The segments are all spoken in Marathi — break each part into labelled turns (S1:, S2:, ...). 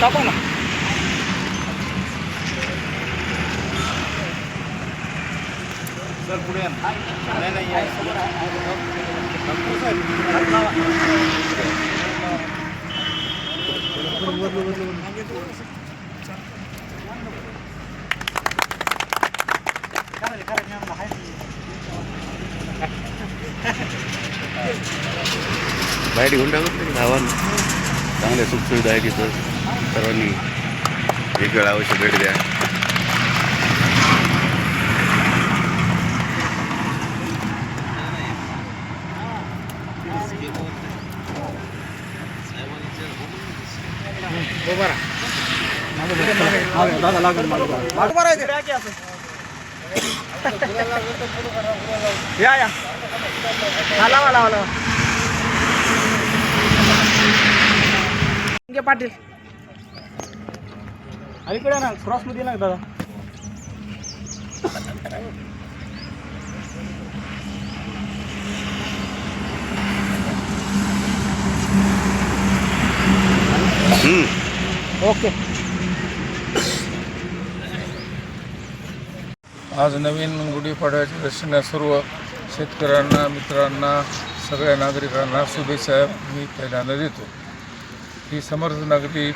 S1: टाका ना. सर पुढे या. नाही नाही या.
S2: बाहेर घेऊन टाकत नाही गावाला. चांगल्या सुखसुविधा आहे तिथं. सर्वांनी एक वेळा अवश्य भेट द्या.
S1: दादा लागेल या या लावा लावा लावा. पाटील अलीकडे ना क्रॉस मध्ये ना दादा. ओके.
S3: आज नवीन गुढीपाडव्याच्या दृष्टीने सर्व शेतकऱ्यांना, मित्रांना, सगळ्या नागरिकांना शुभेच्छा मी पहिल्यांदा देतो. ही समर्थ नागरी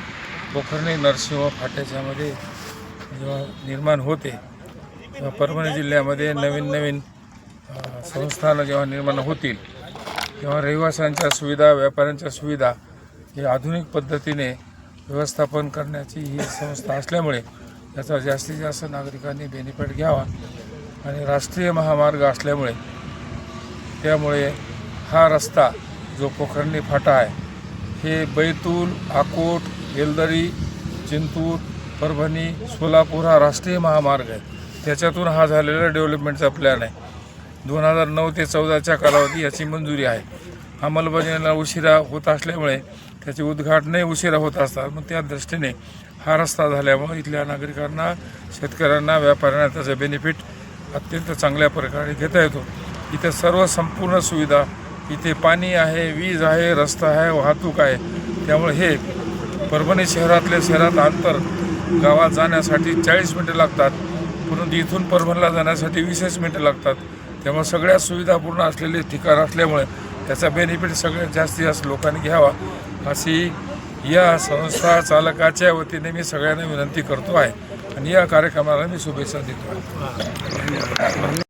S3: पोखर्णी नरसिंह फाट्याच्यामध्ये जेव्हा निर्माण होते तेव्हा परभणी जिल्ह्यामध्ये नवीन संस्थानं जेव्हा निर्माण होतील तेव्हा रहिवाशांच्या सुविधा, व्यापाऱ्यांच्या सुविधा हे आधुनिक पद्धतीने व्यवस्थापन करण्याची ही संस्था असल्यामुळे याचा जास्तीत जास्त नागरिकांनी बेनिफिट घ्यावा. आणि राष्ट्रीय महामार्ग असल्यामुळे त्यामुळे हा रस्ता जो पोखर्णी फाटा आहे हे बैतूल, अकोट, येलदरी, चिंतूर, परभणी, सोलापूर हा राष्ट्रीय महामार्ग आहे. त्याच्यातून हा झालेला डेव्हलपमेंटचा प्लॅन आहे. 2009 ते 14च्या कालावधी याची मंजुरी आहे. अंमलबजावणीला उशिरा होत असल्यामुळे त्याचे उद्घाटनही उशिरा होत असतात. मग त्या दृष्टीने हा रस्ता झाल्यामुळे इथल्या नागरिकांना, शेतकऱ्यांना, व्यापाऱ्यांना त्याचा बेनिफिट अत्यंत चांगल्या प्रकारे घेता येतो. इथे सर्व संपूर्ण सुविधा, इथे पाणी आहे, वीज आहे, रस्ता आहे, वाहतूक आहे. त्यामुळे हे परभणी शहरात अंतर गावात जाण्यासाठी 40 मिनटं लागतात, परंतु इथून परभणीला जाण्यासाठी 20 मिनटं लागतात. त्यामुळे सगळ्या सुविधा पूर्ण असलेले ठिकाण असल्यामुळे त्याचा बेनिफिट सगळ्यात जास्त लोकांनी घ्यावा अशी या संस्था चालकाच्या वतीने मी सगळ्यांना विनंती करतो आहे आणि या कार्यक्रमाला मी शुभेच्छा देतो आहे.